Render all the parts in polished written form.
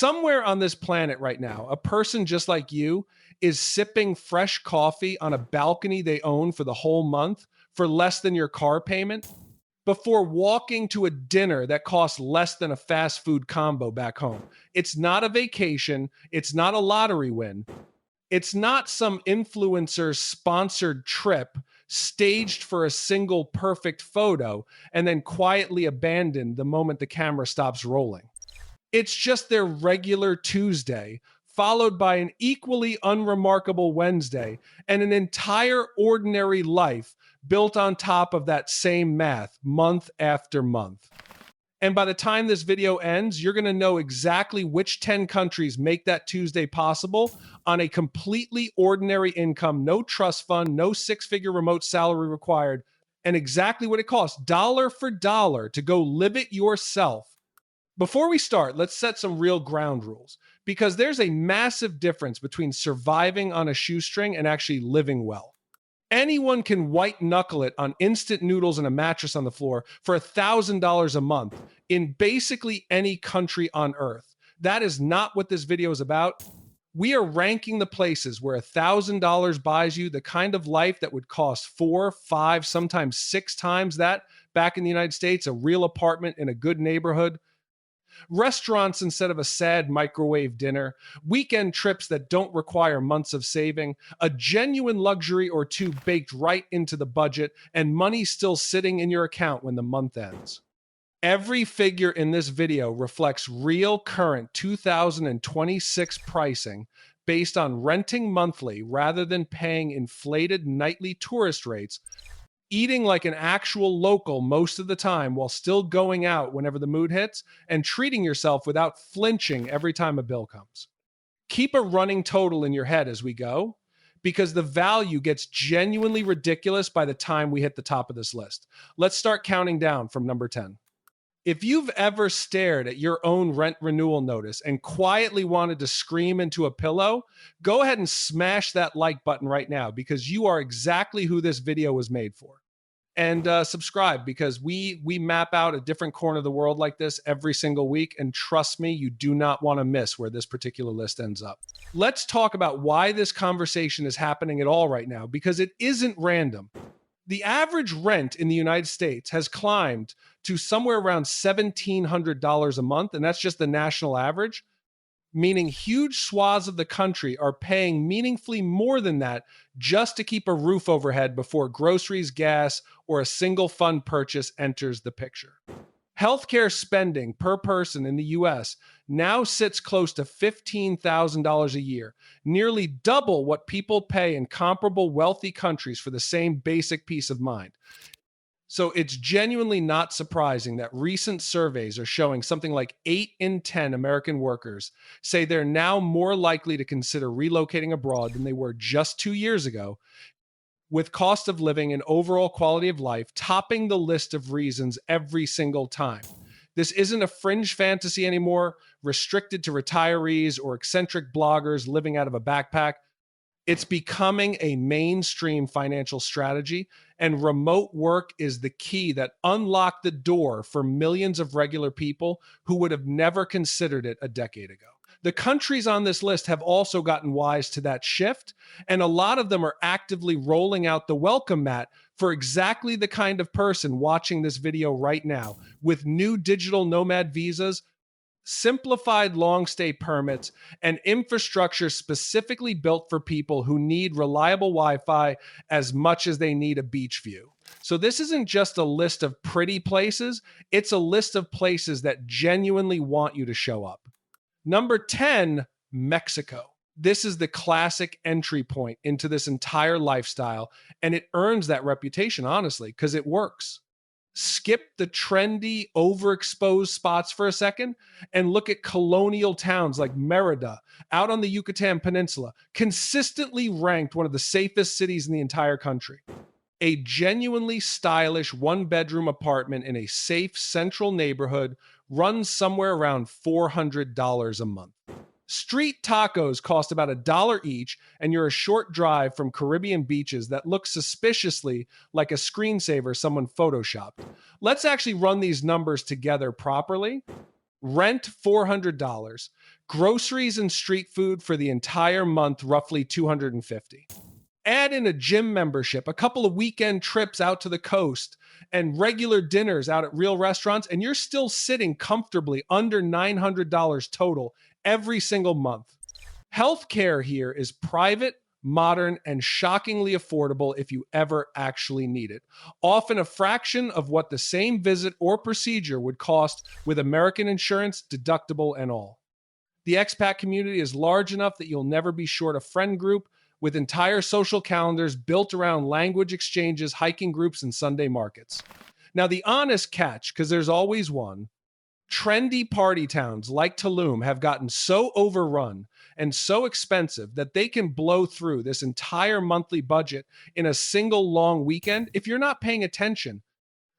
Somewhere on this planet right now, a person just like you is sipping fresh coffee on a balcony they own for the whole month for less than your car payment before walking to a dinner that costs less than a fast food combo back home. It's not a vacation. It's not a lottery win. It's not some influencer sponsored trip staged for a single perfect photo and then quietly abandoned the moment the camera stops rolling. It's just their regular Tuesday, followed by an equally unremarkable Wednesday and an entire ordinary life built on top of that same math month after month. And by the time this video ends, you're going to know exactly which 10 countries make that Tuesday possible on a completely ordinary income, no trust fund, no six-figure remote salary required, and exactly what it costs, dollar for dollar, to go live it yourself. Before we start, let's set some real ground rules, because there's a massive difference between surviving on a shoestring and actually living well. Anyone can white knuckle it on instant noodles and a mattress on the floor for $1,000 a month in basically any country on earth. That is not what this video is about. We are ranking the places where $1,000 buys you the kind of life that would cost 4, 5, sometimes 6 times that back in the United States, a real apartment in a good neighborhood. Restaurants instead of a sad microwave dinner, weekend trips that don't require months of saving, a genuine luxury or two baked right into the budget, and money still sitting in your account when the month ends. Every figure in this video reflects real current 2026 pricing based on renting monthly rather than paying inflated nightly tourist rates, eating like an actual local most of the time while still going out whenever the mood hits, and treating yourself without flinching every time a bill comes. Keep a running total in your head as we go, because the value gets genuinely ridiculous by the time we hit the top of this list. Let's start counting down from number 10. If you've ever stared at your own rent renewal notice and quietly wanted to scream into a pillow, go ahead and smash that like button right now, because you are exactly who this video was made for. And subscribe, because we map out a different corner of the world like this every single week. And trust me, you do not want to miss where this particular list ends up. Let's talk about why this conversation is happening at all right now, because it isn't random. The average rent in the United States has climbed to somewhere around $1,700 a month, and that's just the national average, meaning huge swaths of the country are paying meaningfully more than that just to keep a roof overhead before groceries, gas, or a single fund purchase enters the picture. Healthcare spending per person in the US now sits close to $15,000 a year, nearly double what people pay in comparable wealthy countries for the same basic peace of mind. So it's genuinely not surprising that recent surveys are showing something like 8 in 10 American workers say they're now more likely to consider relocating abroad than they were just 2 years ago, with cost of living and overall quality of life topping the list of reasons every single time. This isn't a fringe fantasy anymore, restricted to retirees or eccentric bloggers living out of a backpack. It's becoming a mainstream financial strategy, and remote work is the key that unlocked the door for millions of regular people who would have never considered it a decade ago. The countries on this list have also gotten wise to that shift, and a lot of them are actively rolling out the welcome mat for exactly the kind of person watching this video right now, with new digital nomad visas, simplified long stay permits, and infrastructure specifically built for people who need reliable Wi-Fi as much as they need a beach view. So this isn't just a list of pretty places, it's a list of places that genuinely want you to show up. Number 10, Mexico. This is the classic entry point into this entire lifestyle, and it earns that reputation, honestly, because it works. Skip the trendy, overexposed spots for a second and look at colonial towns like Merida out on the Yucatan Peninsula, consistently ranked one of the safest cities in the entire country. A genuinely stylish one-bedroom apartment in a safe central neighborhood runs somewhere around $400 a month. Street tacos cost about $1 each, and you're a short drive from Caribbean beaches that look suspiciously like a screensaver someone photoshopped. Let's actually run these numbers together properly. Rent $400. Groceries and street food for the entire month, roughly $250. Add in a gym membership, a couple of weekend trips out to the coast, and regular dinners out at real restaurants, and you're still sitting comfortably under $900 total every single month. Healthcare here is private, modern, and shockingly affordable if you ever actually need it. Often a fraction of what the same visit or procedure would cost with American insurance, deductible, and all. The expat community is large enough that you'll never be short a friend group with entire social calendars built around language exchanges, hiking groups, and Sunday markets. Now, the honest catch, because there's always one, trendy party towns like Tulum have gotten so overrun and so expensive that they can blow through this entire monthly budget in a single long weekend if you're not paying attention.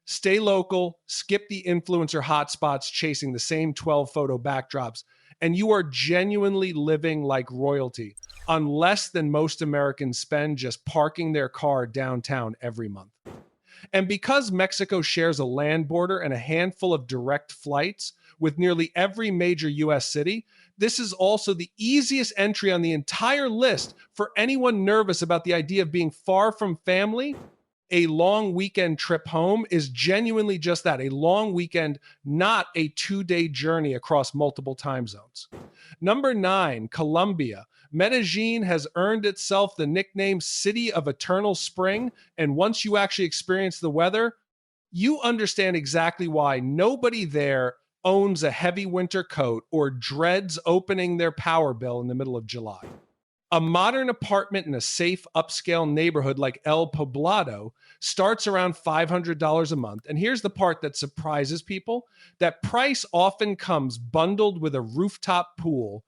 Stay local, skip the influencer hotspots chasing the same 12 photo backdrops, and you are genuinely living like royalty on less than most Americans spend just parking their car downtown every month. And because Mexico shares a land border and a handful of direct flights with nearly every major US city, this is also the easiest entry on the entire list for anyone nervous about the idea of being far from family. A long weekend trip home is genuinely just that, a long weekend, not a 2-day journey across multiple time zones. Number 9, Colombia. Medellin has earned itself the nickname City of Eternal Spring, and once you actually experience the weather, you understand exactly why nobody there owns a heavy winter coat or dreads opening their power bill in the middle of July. A modern apartment in a safe upscale neighborhood like El Poblado starts around $500 a month. And here's the part that surprises people. That price often comes bundled with a rooftop pool,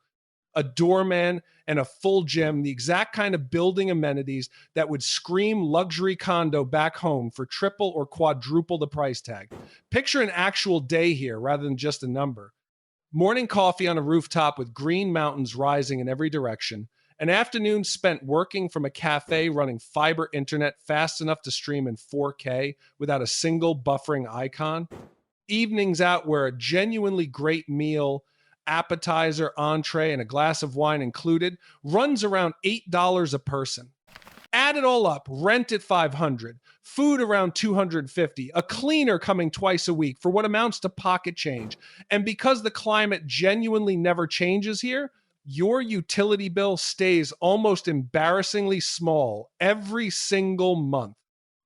a doorman, and a full gym, the exact kind of building amenities that would scream luxury condo back home for triple or quadruple the price tag. Picture an actual day here rather than just a number. Morning coffee on a rooftop with green mountains rising in every direction. An afternoon spent working from a cafe running fiber internet fast enough to stream in 4K without a single buffering icon. Evenings out where a genuinely great meal, appetizer, entree, and a glass of wine included runs around $8 a person. Add it all up, rent at $500, food around $250, a cleaner coming twice a week for what amounts to pocket change. And because the climate genuinely never changes here, your utility bill stays almost embarrassingly small every single month.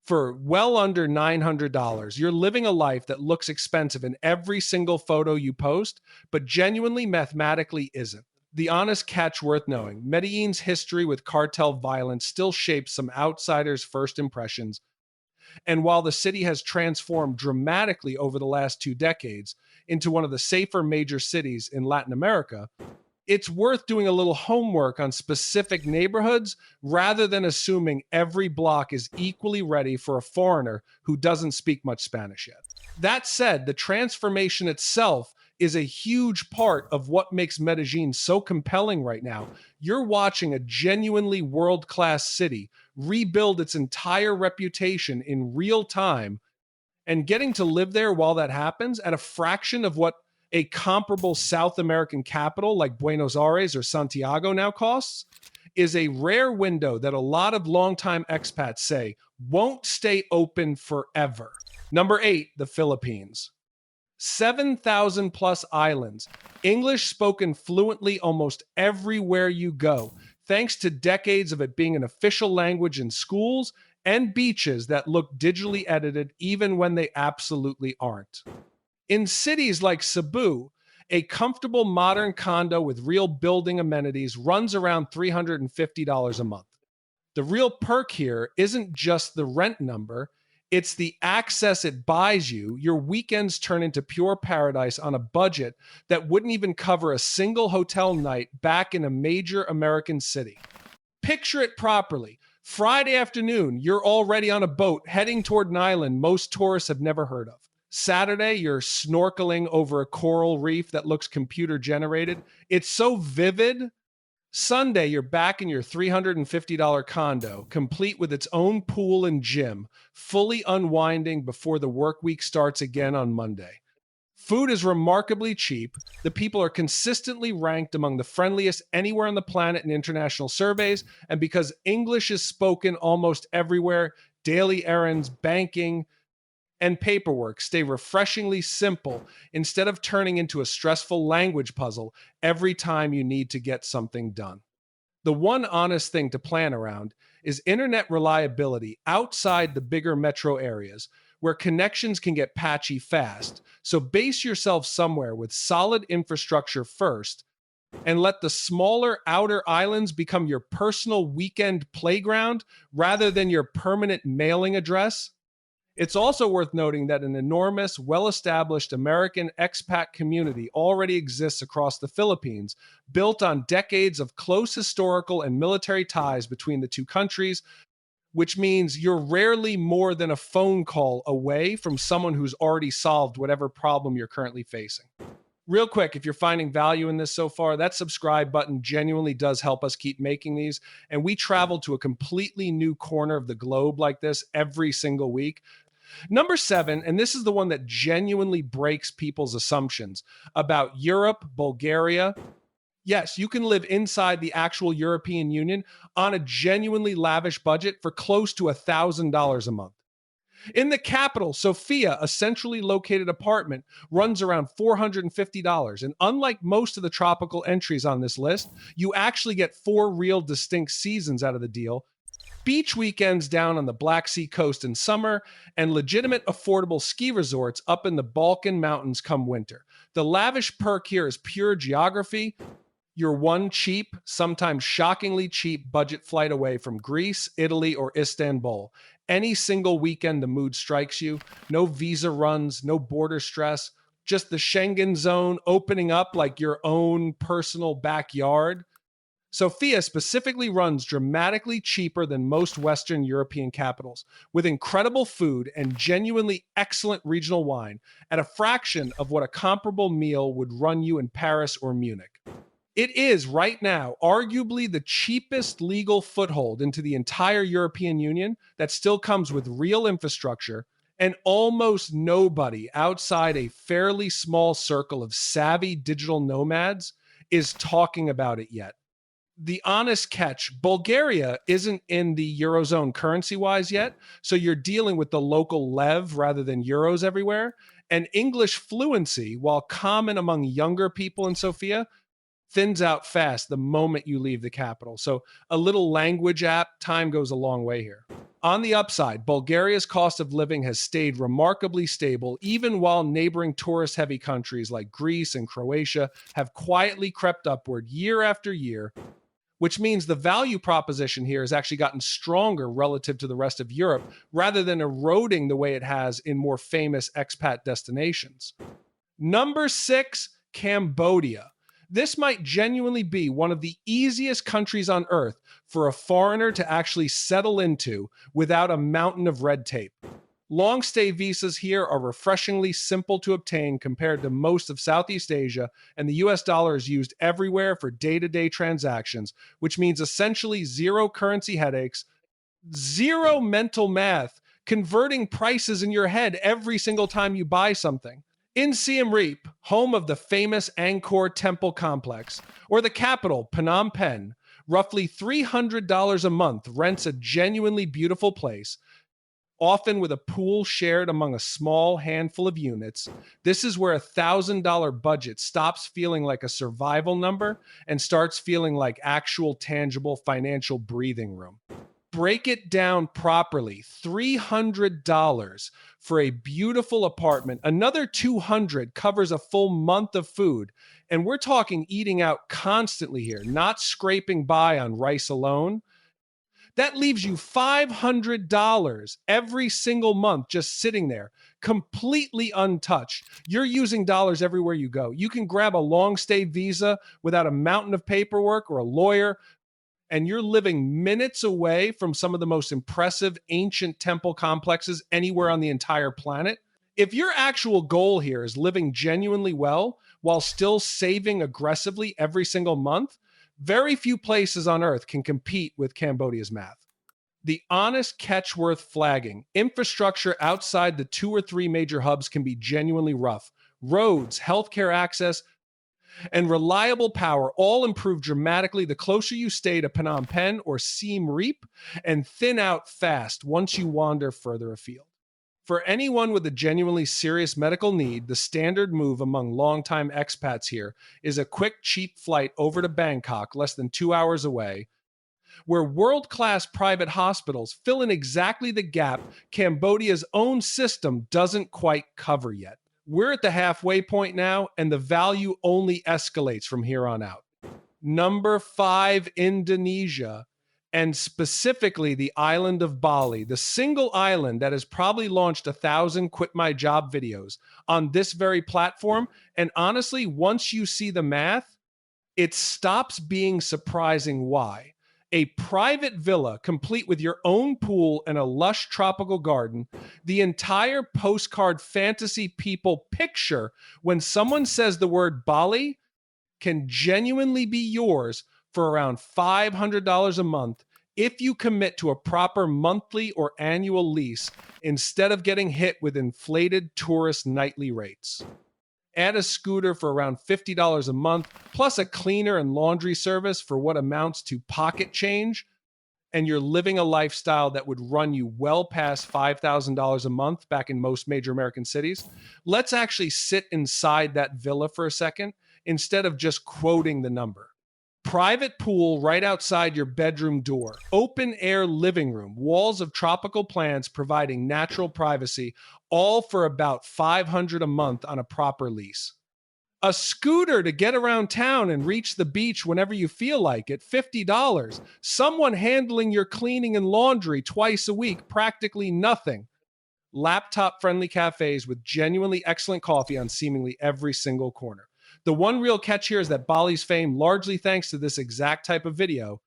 For well under $900, you're living a life that looks expensive in every single photo you post, but genuinely mathematically isn't. The honest catch worth knowing, Medellin's history with cartel violence still shapes some outsiders' first impressions. And while the city has transformed dramatically over the last 2 decades into one of the safer major cities in Latin America, it's worth doing a little homework on specific neighborhoods rather than assuming every block is equally ready for a foreigner who doesn't speak much Spanish yet. That said, the transformation itself is a huge part of what makes Medellin so compelling right now. You're watching a genuinely world-class city rebuild its entire reputation in real time, and getting to live there while that happens at a fraction of what a comparable South American capital like Buenos Aires or Santiago now costs is a rare window that a lot of longtime expats say won't stay open forever. Number 8, the Philippines. 7,000 plus islands, English spoken fluently almost everywhere you go, thanks to decades of it being an official language in schools and beaches that look digitally edited even when they absolutely aren't. In cities like Cebu, a comfortable modern condo with real building amenities runs around $350 a month. The real perk here isn't just the rent number, it's the access it buys you. Your weekends turn into pure paradise on a budget that wouldn't even cover a single hotel night back in a major American city. Picture it properly. Friday afternoon, you're already on a boat heading toward an island most tourists have never heard of. Saturday, you're snorkeling over a coral reef that looks computer generated. It's so vivid. Sunday, you're back in your $350 condo, complete with its own pool and gym, fully unwinding before the work week starts again on Monday. Food is remarkably cheap. The people are consistently ranked among the friendliest anywhere on the planet in international surveys. And because English is spoken almost everywhere, daily errands, banking, and paperwork stay refreshingly simple instead of turning into a stressful language puzzle every time you need to get something done. The one honest thing to plan around is internet reliability outside the bigger metro areas where connections can get patchy fast. So base yourself somewhere with solid infrastructure first and let the smaller outer islands become your personal weekend playground rather than your permanent mailing address. It's also worth noting that an enormous, well established American expat community already exists across the Philippines, built on decades of close historical and military ties between the two countries, which means you're rarely more than a phone call away from someone who's already solved whatever problem you're currently facing. Real quick, if you're finding value in this so far, that subscribe button genuinely does help us keep making these. And we travel to a completely new corner of the globe like this every single week. Number 7, and this is the one that genuinely breaks people's assumptions about Europe, Bulgaria. Yes, you can live inside the actual European Union on a genuinely lavish budget for close to $1,000 a month. In the capital, Sofia, a centrally located apartment, runs around $450. And unlike most of the tropical entries on this list, you actually get 4 real distinct seasons out of the deal. Beach weekends down on the Black Sea coast in summer, and legitimate affordable ski resorts up in the Balkan Mountains come winter. The lavish perk here is pure geography. You're one cheap, sometimes shockingly cheap budget flight away from Greece, Italy, or Istanbul. Any single weekend the mood strikes you, no visa runs, no border stress, just the Schengen zone opening up like your own personal backyard. Sofia specifically runs dramatically cheaper than most Western European capitals, with incredible food and genuinely excellent regional wine at a fraction of what a comparable meal would run you in Paris or Munich. It is, right now, arguably the cheapest legal foothold into the entire European Union that still comes with real infrastructure, and almost nobody outside a fairly small circle of savvy digital nomads is talking about it yet. The honest catch, Bulgaria isn't in the Eurozone currency wise yet, so you're dealing with the local lev rather than euros everywhere. And English fluency, while common among younger people in Sofia, thins out fast the moment you leave the capital. So a little language app, time goes a long way here. On the upside, Bulgaria's cost of living has stayed remarkably stable, even while neighboring tourist-heavy countries like Greece and Croatia have quietly crept upward year after year, which means the value proposition here has actually gotten stronger relative to the rest of Europe rather than eroding the way it has in more famous expat destinations. Number 6, Cambodia. This might genuinely be one of the easiest countries on earth for a foreigner to actually settle into without a mountain of red tape. Long stay visas here are refreshingly simple to obtain compared to most of Southeast Asia, and the US dollar is used everywhere for day-to-day transactions, which means essentially zero currency headaches, zero mental math, converting prices in your head every single time you buy something. In Siem Reap, home of the famous Angkor Temple complex, or the capital, Phnom Penh, roughly $300 a month rents a genuinely beautiful place, often with a pool shared among a small handful of units. This is where $1,000 budget stops feeling like a survival number and starts feeling like actual tangible financial breathing room. Break it down properly. $300 for a beautiful apartment. Another $200 covers a full month of food. And we're talking eating out constantly here, not scraping by on rice alone. That leaves you $500 every single month just sitting there, completely untouched. You're using dollars everywhere you go. You can grab a long stay visa without a mountain of paperwork or a lawyer, and you're living minutes away from some of the most impressive ancient temple complexes anywhere on the entire planet. If your actual goal here is living genuinely well while still saving aggressively every single month, very few places on earth can compete with Cambodia's math. The honest catch worth flagging: infrastructure outside the 2 or 3 major hubs can be genuinely rough. roads, healthcare access, and reliable power all improve dramatically the closer you stay to Phnom Penh or Siem Reap, and thin out fast once you wander further afield. For anyone with a genuinely serious medical need, the standard move among longtime expats here is a quick, cheap flight over to Bangkok, less than 2 hours away, where world-class private hospitals fill in exactly the gap Cambodia's own system doesn't quite cover yet. We're at the halfway point now, and the value only escalates from here on out. Number 5, Indonesia, and specifically the island of Bali, the single island that has probably launched 1,000 quit my job videos on this very platform. And honestly, once you see the math, it stops being surprising why. A private villa complete with your own pool and a lush tropical garden, the entire postcard fantasy people picture when someone says the word Bali, can genuinely be yours for around $500 a month if you commit to a proper monthly or annual lease instead of getting hit with inflated tourist nightly rates. Add a scooter for around $50 a month, plus a cleaner and laundry service for what amounts to pocket change, and you're living a lifestyle that would run you well past $5,000 a month back in most major American cities. Let's actually sit inside that villa for a second instead of just quoting the number. Private pool right outside your bedroom door, open air living room, walls of tropical plants providing natural privacy, all for about $500 a month on a proper lease. A scooter to get around town and reach the beach whenever you feel like it, $50. Someone handling your cleaning and laundry twice a week, practically nothing. Laptop-friendly cafes with genuinely excellent coffee on seemingly every single corner. The one real catch here is that Bali's fame, largely thanks to this exact type of video,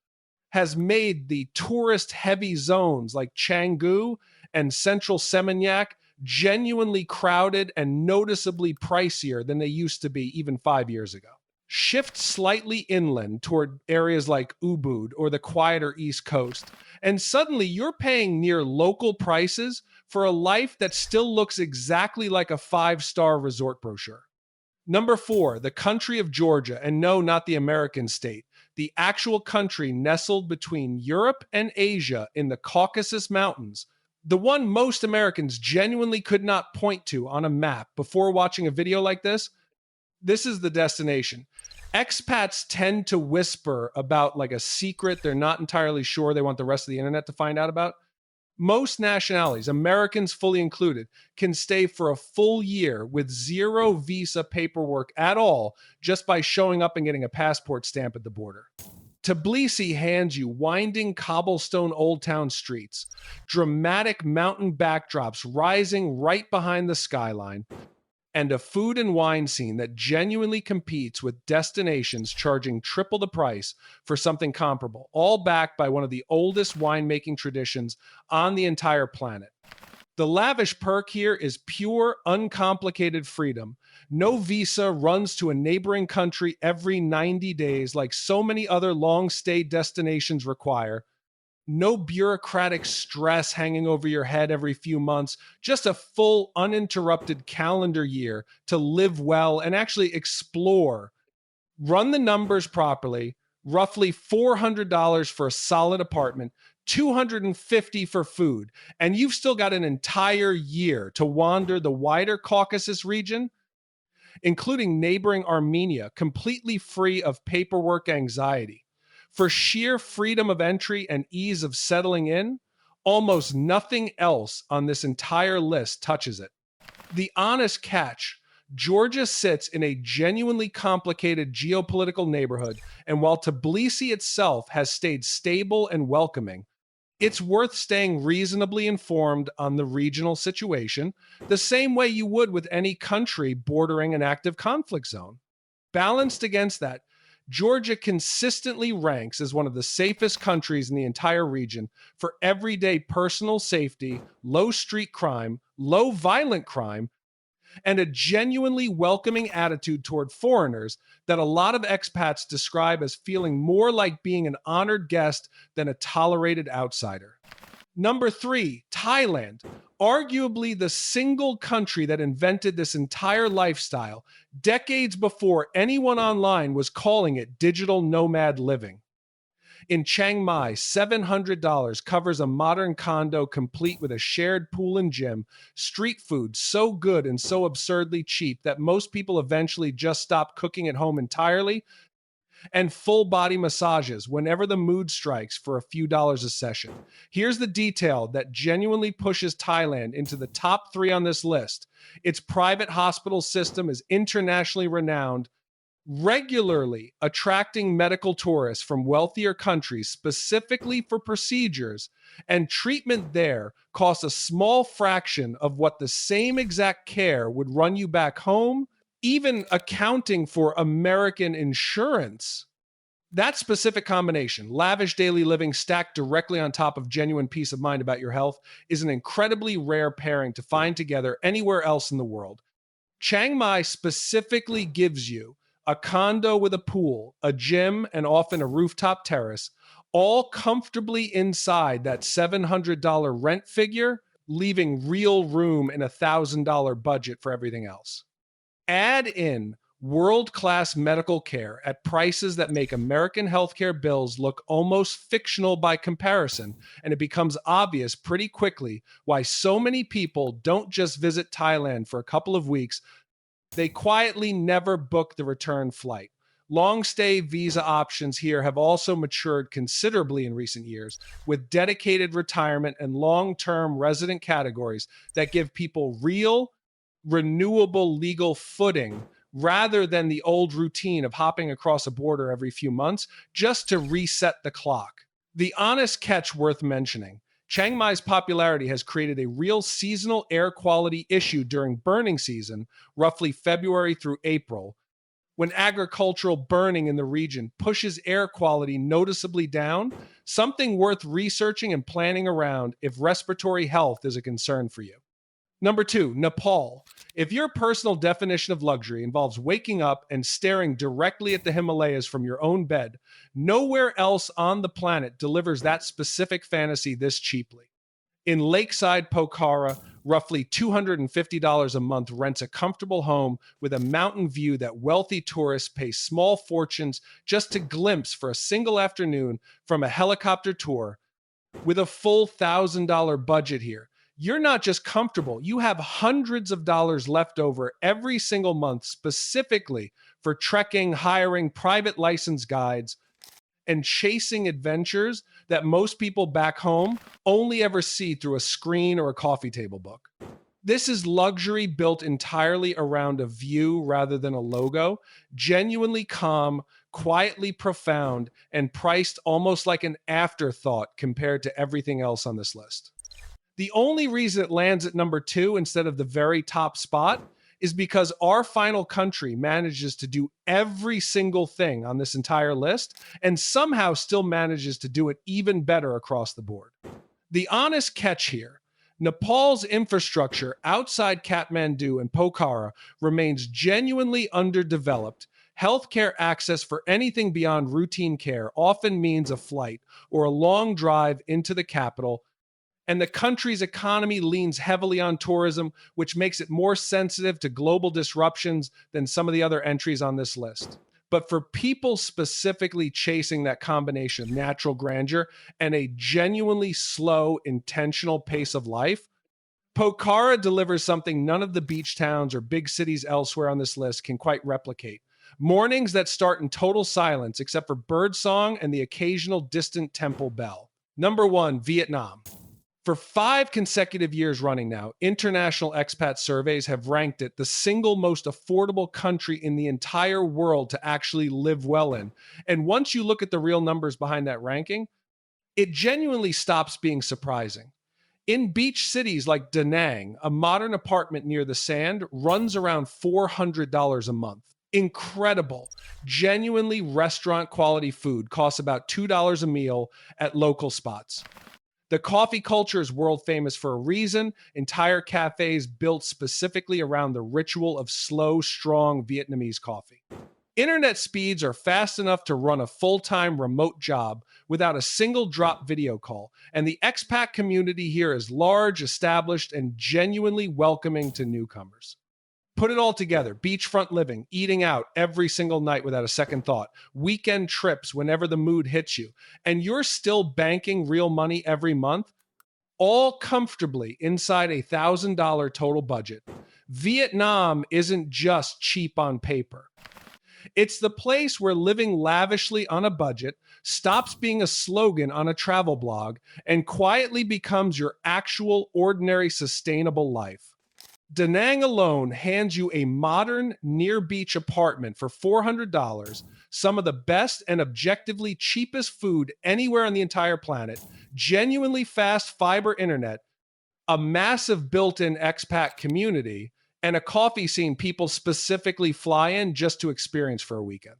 has made the tourist-heavy zones like Canggu and Central Seminyak genuinely crowded and noticeably pricier than they used to be even 5 years ago. Shift slightly inland toward areas like Ubud or the quieter East Coast, and suddenly you're paying near local prices for a life that still looks exactly like a 5-star resort brochure. Number 4, the country of Georgia, and no, not the American state, the actual country nestled between Europe and Asia in the Caucasus Mountains, the one most Americans genuinely could not point to on a map before watching a video like this. This is the destination. Expats tend to whisper about like a secret they're not entirely sure they want the rest of the internet to find out about. Most nationalities, Americans fully included, can stay for a full year with zero visa paperwork at all just by showing up and getting a passport stamp at the border. Tbilisi hands you winding cobblestone old town streets, dramatic mountain backdrops rising right behind the skyline, and a food and wine scene that genuinely competes with destinations charging triple the price for something comparable, all backed by one of the oldest winemaking traditions on the entire planet. The lavish perk here is pure, uncomplicated freedom. No visa runs to a neighboring country every 90 days like so many other long-stay destinations require. No bureaucratic stress hanging over your head every few months, just a full uninterrupted calendar year to live well and actually explore. Run the numbers properly, roughly $400 for a solid apartment, $250 for food, and you've still got an entire year to wander the wider Caucasus region, including neighboring Armenia, completely free of paperwork anxiety. For sheer freedom of entry and ease of settling in, almost nothing else on this entire list touches it. The honest catch, Georgia sits in a genuinely complicated geopolitical neighborhood, and while Tbilisi itself has stayed stable and welcoming, it's worth staying reasonably informed on the regional situation, the same way you would with any country bordering an active conflict zone. Balanced against that, Georgia consistently ranks as one of the safest countries in the entire region for everyday personal safety, low street crime, low violent crime, and a genuinely welcoming attitude toward foreigners that a lot of expats describe as feeling more like being an honored guest than a tolerated outsider. Number three, Thailand. Arguably the single country that invented this entire lifestyle decades before anyone online was calling it digital nomad living. In Chiang Mai, $700 covers a modern condo complete with a shared pool and gym, street food so good and so absurdly cheap that most people eventually just stop cooking at home entirely, and full body massages whenever the mood strikes for a few dollars a session. Here's the detail that genuinely pushes Thailand into the top three on this list. Its private hospital system is internationally renowned, regularly attracting medical tourists from wealthier countries specifically for procedures, and treatment there costs a small fraction of what the same exact care would run you back home, even accounting for American insurance. That specific combination, lavish daily living stacked directly on top of genuine peace of mind about your health, is an incredibly rare pairing to find together anywhere else in the world. Chiang Mai specifically gives you a condo with a pool, a gym, and often a rooftop terrace, all comfortably inside that $700 rent figure, leaving real room in a $1,000 budget for everything else. Add in world-class medical care at prices that make American healthcare bills look almost fictional by comparison, and it becomes obvious pretty quickly why so many people don't just visit Thailand for a couple of weeks. They quietly never book the return flight. Long stay visa options here have also matured considerably in recent years, with dedicated retirement and long-term resident categories that give people real, renewable legal footing rather than the old routine of hopping across a border every few months just to reset the clock. The honest catch worth mentioning: Chiang Mai's popularity has created a real seasonal air quality issue during burning season, roughly February through April, when agricultural burning in the region pushes air quality noticeably down, something worth researching and planning around if respiratory health is a concern for you. Number two, Nepal. If your personal definition of luxury involves waking up and staring directly at the Himalayas from your own bed, nowhere else on the planet delivers that specific fantasy this cheaply. In lakeside Pokhara, roughly $250 a month rents a comfortable home with a mountain view that wealthy tourists pay small fortunes just to glimpse for a single afternoon from a helicopter tour. With a full $1,000 budget here, you're not just comfortable, you have hundreds of dollars left over every single month specifically for trekking, hiring private license guides, and chasing adventures that most people back home only ever see through a screen or a coffee table book. This is luxury built entirely around a view rather than a logo, genuinely calm, quietly profound, and priced almost like an afterthought compared to everything else on this list. The only reason it lands at number two instead of the very top spot is because our final country manages to do every single thing on this entire list and somehow still manages to do it even better across the board. The honest catch here: Nepal's infrastructure outside Kathmandu and Pokhara remains genuinely underdeveloped. Healthcare access for anything beyond routine care often means a flight or a long drive into the capital, and the country's economy leans heavily on tourism, which makes it more sensitive to global disruptions than some of the other entries on this list. But for people specifically chasing that combination of natural grandeur and a genuinely slow, intentional pace of life, Pokhara delivers something none of the beach towns or big cities elsewhere on this list can quite replicate. Mornings that start in total silence except for birdsong and the occasional distant temple bell. Number one, Vietnam. For 5 consecutive years running now, international expat surveys have ranked it the single most affordable country in the entire world to actually live well in. And once you look at the real numbers behind that ranking, it genuinely stops being surprising. In beach cities like Da Nang, a modern apartment near the sand runs around $400 a month. Incredible. Genuinely restaurant quality food costs about $2 a meal at local spots. The coffee culture is world famous for a reason. Entire cafes built specifically around the ritual of slow, strong Vietnamese coffee. Internet speeds are fast enough to run a full-time remote job without a single drop video call, and the expat community here is large, established, and genuinely welcoming to newcomers. Put it all together: beachfront living, eating out every single night without a second thought, weekend trips whenever the mood hits you, and you're still banking real money every month, all comfortably inside a $1,000 total budget. Vietnam isn't just cheap on paper. It's the place where living lavishly on a budget stops being a slogan on a travel blog and quietly becomes your actual, ordinary, sustainable life. Da Nang alone hands you a modern, near beach apartment for $400, some of the best and objectively cheapest food anywhere on the entire planet, genuinely fast fiber internet, a massive built in expat community, and a coffee scene people specifically fly in just to experience for a weekend.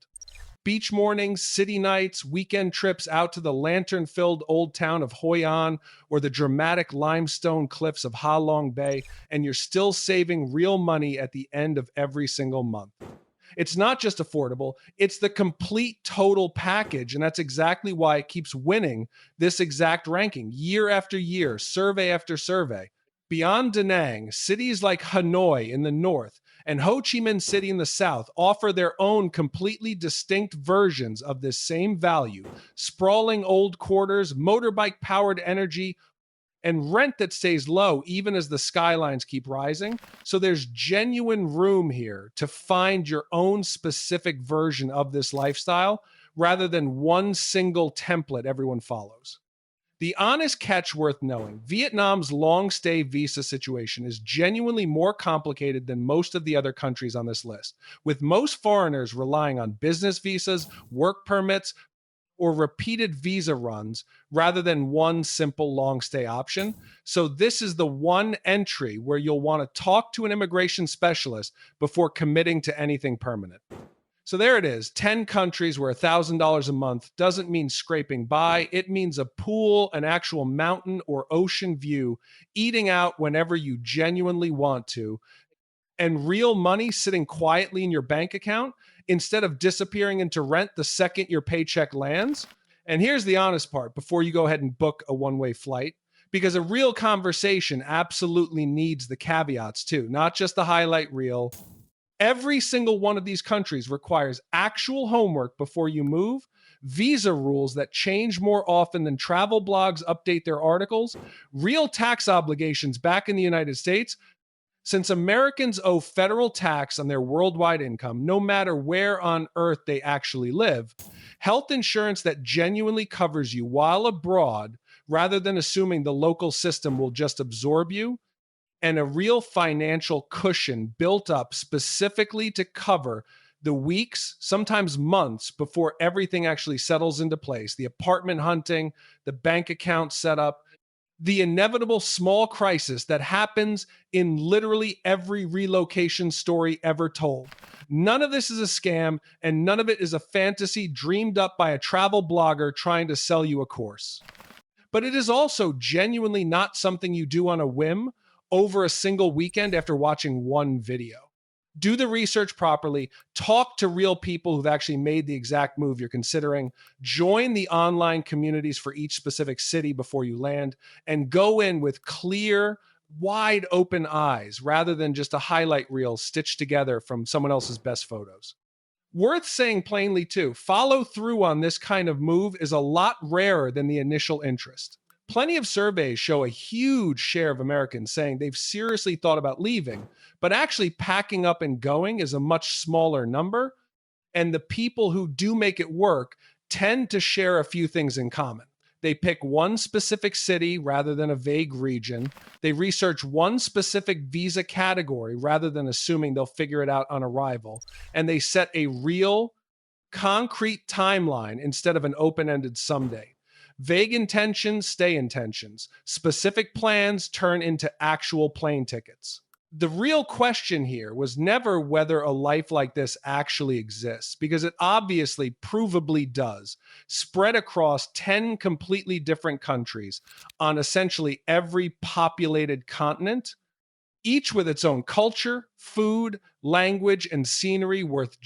Beach mornings, city nights, weekend trips out to the lantern-filled old town of Hoi An or the dramatic limestone cliffs of Ha Long Bay, and you're still saving real money at the end of every single month. It's not just affordable, it's the complete total package, and that's exactly why it keeps winning this exact ranking year after year, survey after survey. Beyond Da Nang, cities like Hanoi in the north and Ho Chi Minh City in the south offer their own completely distinct versions of this same value: sprawling old quarters, motorbike-powered energy, and rent that stays low even as the skylines keep rising. So there's genuine room here to find your own specific version of this lifestyle rather than one single template everyone follows. The honest catch worth knowing: Vietnam's long stay visa situation is genuinely more complicated than most of the other countries on this list, with most foreigners relying on business visas, work permits, or repeated visa runs rather than one simple long stay option. So this is the one entry where you'll want to talk to an immigration specialist before committing to anything permanent. So there it is, 10 countries where $1,000 a month doesn't mean scraping by. It means a pool, an actual mountain or ocean view, eating out whenever you genuinely want to, and real money sitting quietly in your bank account instead of disappearing into rent the second your paycheck lands. And here's the honest part before you go ahead and book a one-way flight, because a real conversation absolutely needs the caveats too, not just the highlight reel. Every single one of these countries requires actual homework before you move, visa rules that change more often than travel blogs update their articles, real tax obligations back in the United States, since Americans owe federal tax on their worldwide income, no matter where on earth they actually live, health insurance that genuinely covers you while abroad rather than assuming the local system will just absorb you, and a real financial cushion built up specifically to cover the weeks, sometimes months, before everything actually settles into place: the apartment hunting, the bank account setup, the inevitable small crisis that happens in literally every relocation story ever told. None of this is a scam, and none of it is a fantasy dreamed up by a travel blogger trying to sell you a course. But it is also genuinely not something you do on a whim over a single weekend after watching one video. Do the research properly, talk to real people who've actually made the exact move you're considering, join the online communities for each specific city before you land, and go in with clear, wide open eyes rather than just a highlight reel stitched together from someone else's best photos. Worth saying plainly too, follow through on this kind of move is a lot rarer than the initial interest. Plenty of surveys show a huge share of Americans saying they've seriously thought about leaving, but actually packing up and going is a much smaller number. And the people who do make it work tend to share a few things in common. They pick one specific city rather than a vague region. They research one specific visa category rather than assuming they'll figure it out on arrival. And they set a real, concrete timeline instead of an open-ended someday. Vague intentions stay intentions. Specific plans turn into actual plane tickets. The real question here was never whether a life like this actually exists, because it obviously provably does, spread across 10 completely different countries on essentially every populated continent, each with its own culture, food, language, and scenery worth